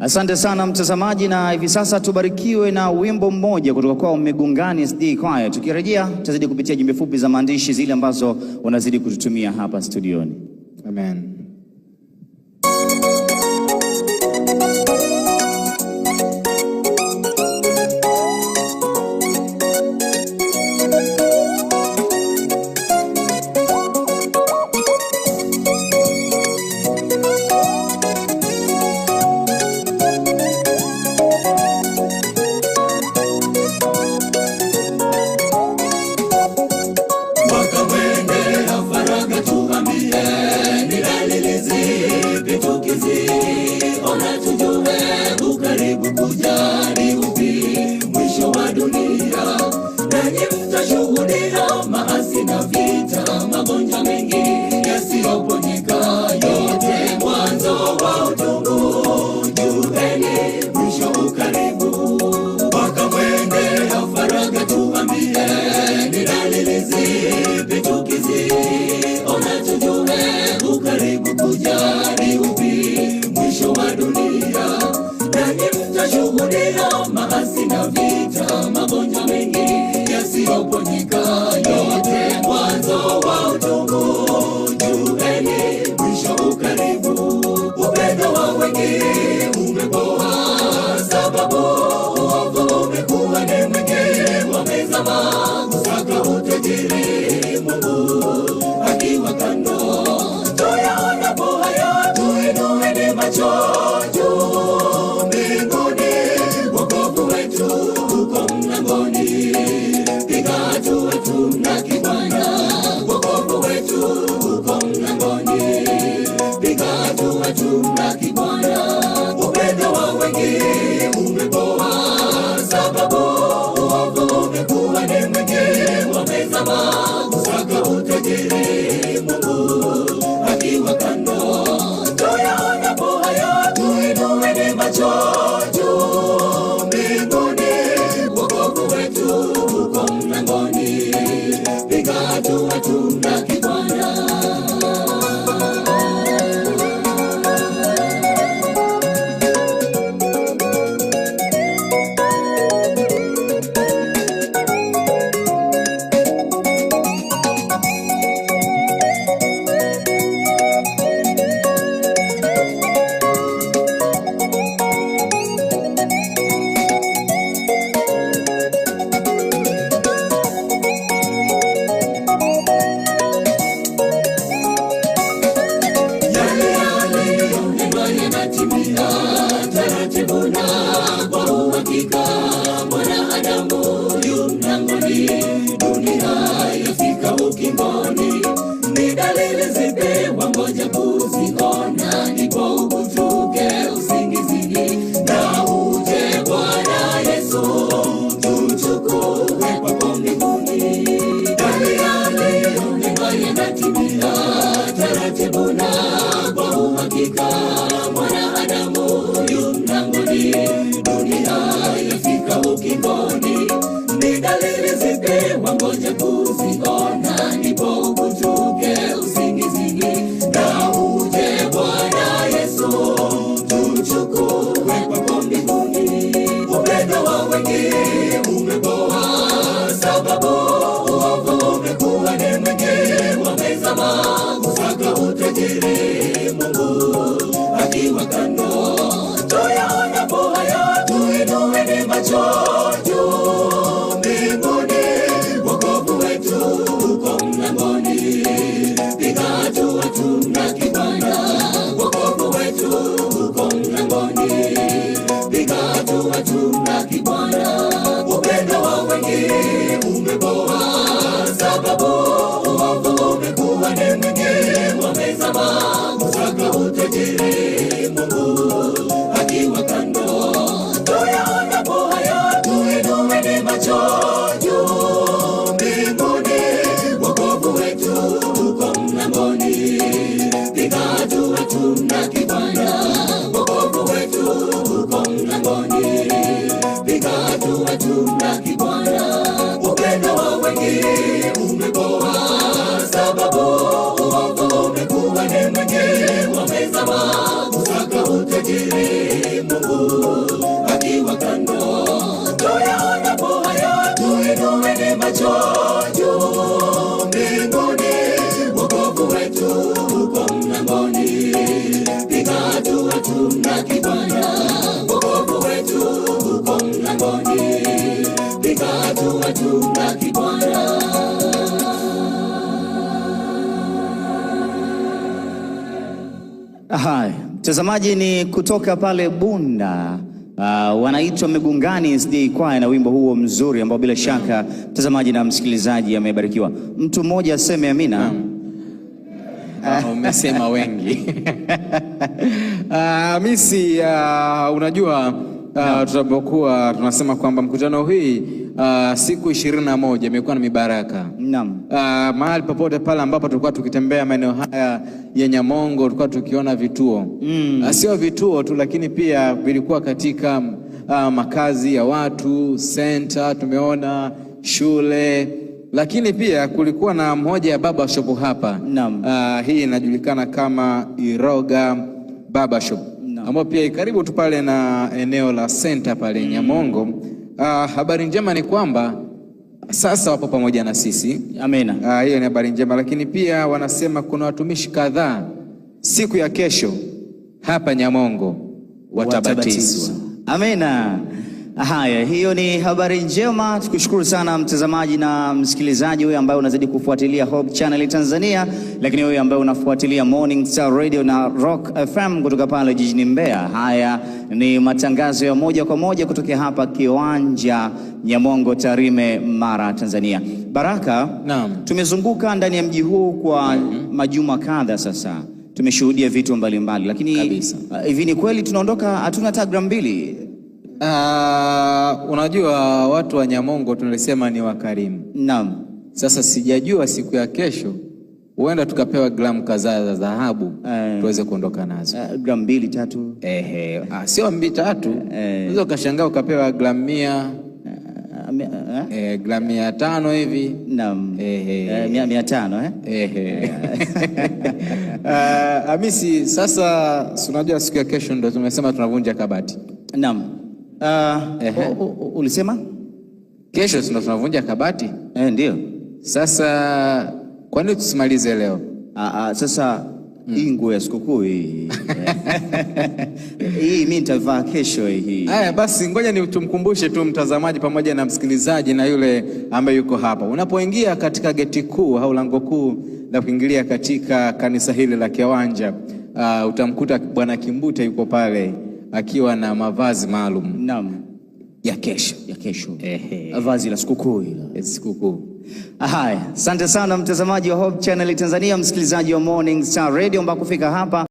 Asante sana mtazamaji, na hivi sasa tubarikiwe na wimbo mmoja kutoka kwa Migungani SD Choir. Tukirejea tutazidi kupitia jumbe fupi za maandishi zile ambazo wanazidi kututumia hapa studioni. Amen. Ona tujue ukaribu kujari upi mwisho wa dunia, nanyi mtashuhudia maasi na vita, magonjwa mengi yasiyoponyeka, yote mwanzo wa utungu. Jueni mwisho ukaribu, wakamwendea faraga tuambie, ni dalili zipi tukizi? Ona tujue ukaribu kujari upi mwisho wa dunia, nanyi mtashuhudia maasi na vita, magonjwa mengi yasiyoponyeka, yote mwanzo wa utungu. Jueni mwisho ukaribu, upendo wa wengi umepoa, sababu uovu umekuwa ni mwingi, wamezama kusaka utajiri, Mungu akiwa kando. Tuyaonapo haya tuinueni macho juu mbinguni, wokovu wetu uko mlangoni, piga hatua tumlaki Bwana, wokovu wetu uko mlangoni, piga hatua tumlaki Bwana. Upendo wa wengi umepoa, sababu uovu umekuwa ni mwingi, wamezama kusaka utajiri, Mungu akiwa kando. Tuyaonapo haya tuinueni macho juu mbinguni, wokovu wetu uko mlangoni, piga hatua tumlaki Bwana. Taratibu na kwa uhakika, mwanadamu yu mlangoni, dunia yafika ukingoni. Ni dalili zipi wangoja kuziona, ndipo ukutuke usingizini, na uje Bwana Yesu tumchukue kwako mbinguni. Yale yanatimia, taratibu na kwa uhakika, mwanadamu yu mlangoni, dunia yafika ukingoni. Ni dalili zipi wangoja kuziona, ndipo ukutuke usingizini, na uje Bwana Yesu tumchukue kwako mbinguni. Upendo wa wengi umepoa, sababu uovu umekuwa ni mwingi, wamezama kusaka utajiri, Mungu akiwa kando. Tuyaonapo haya tuinueni macho juu mbinguni, wokovu wetu uko mlangoni, piga hatua tumlaki Bwana, wokovu wetu uko mlangoni, piga hatua tumlaki Bwana. Upendo wa wengi umepoa, sababu uovu umekuwa ni mwingi, wamezama kusaka utajiri, Mungu akiwa kando. Tuyaonapo haya akiwa kando. Tuyaonapo haya tuinueni macho juu mbinguni, wokovu wetu uko mlangoni. Piga hatua tumlaki Bwana, wokovu wetu uko mlangoni. Piga hatua tumlaki Bwana. Hai, mtazamaji, ni kutoka pale Bunda. Wanaitwa Migungani SDA Choir na wimbo huo mzuri ambao bila shaka mtazamaji na msikilizaji amebarikiwa. Mtu mmoja aseme amina. Umesema wengi. Misi, unajua tutapokuwa tunasema kwamba mkutano hii siku 21 imekuwa na mibaraka. Naam. Mahali popote pale ambapo tulikuwa tukitembea maeneo haya ya Nyamongo tulikuwa tukiona vituo. Sio vituo tu, lakini pia vilikuwa katika makazi ya watu, center, tumeona shule, lakini pia kulikuwa na moja ya baba shop hapa. Naam. Hii inajulikana kama Iroga Baba Shop, ambapo pia karibu tu pale na eneo la center pale Nyamongo. Habari njema ni kwamba sasa wapo pamoja na sisi. Amina. Hiyo ni habari njema, lakini pia wanasema kuna watumishi kadhaa siku ya kesho hapa Nyamongo watabatizwa. Amina. Haya, hiyo ni habari njema. Tukushukuru sana mtazamaji na msikilizaji huyu ambaye unazidi kufuatilia Hope Channel Tanzania, lakini huyu ambaye unafuatilia Morning Star Radio na Rock FM kutoka pale jijini Mbeya. Haya ni matangazo ya moja kwa moja kutoka hapa kiwanja Nyamongo, Tarime, Mara, Tanzania. Baraka, naam, tumezunguka ndani ya mji huu kwa majuma kadha sasa. Tumeshuhudia vitu mbalimbali, lakini hivi ni kweli tunaondoka hatuna hata mbili? Unajua watu wa Nyamongo tunalisema ni wakarimu. Naam. Sasa sijajua siku ya kesho huenda tukapewa gramu kadhaa za dhahabu tuweze kuondoka nazo. Gramu 2 3. Sio 2 3. Unaweza ukashangaa ukapewa gramu 100. Gramu 500 hivi. Naam. 500 Hamisi, sasa unajua siku ya kesho ndio tumesema tunavunja kabati. Naam. Ulisema kesho ndio tunavunja kabati? Ndio. Sasa kwa nini tusimalize leo? Sasa hii nguo ya sikukuu hii hii mimi nitavaa kesho hii. Haya basi, ngoja ni tumkumbushe tu mtazamaji pamoja na msikilizaji na yule ambaye yuko hapa. Unapoingia katika geti kuu au lango kuu la kuingilia katika kanisa hili la Kiwanja, utamkuta Bwana Kimbute yuko pale akiwa na mavazi maalum. Naam. Ya kesho. Vazi la sikukuu ile. Sikukuu. Haya, asante sana mtazamaji wa Hope Channel Tanzania, msikilizaji wa Morning Star Radio, mpaka kufika hapa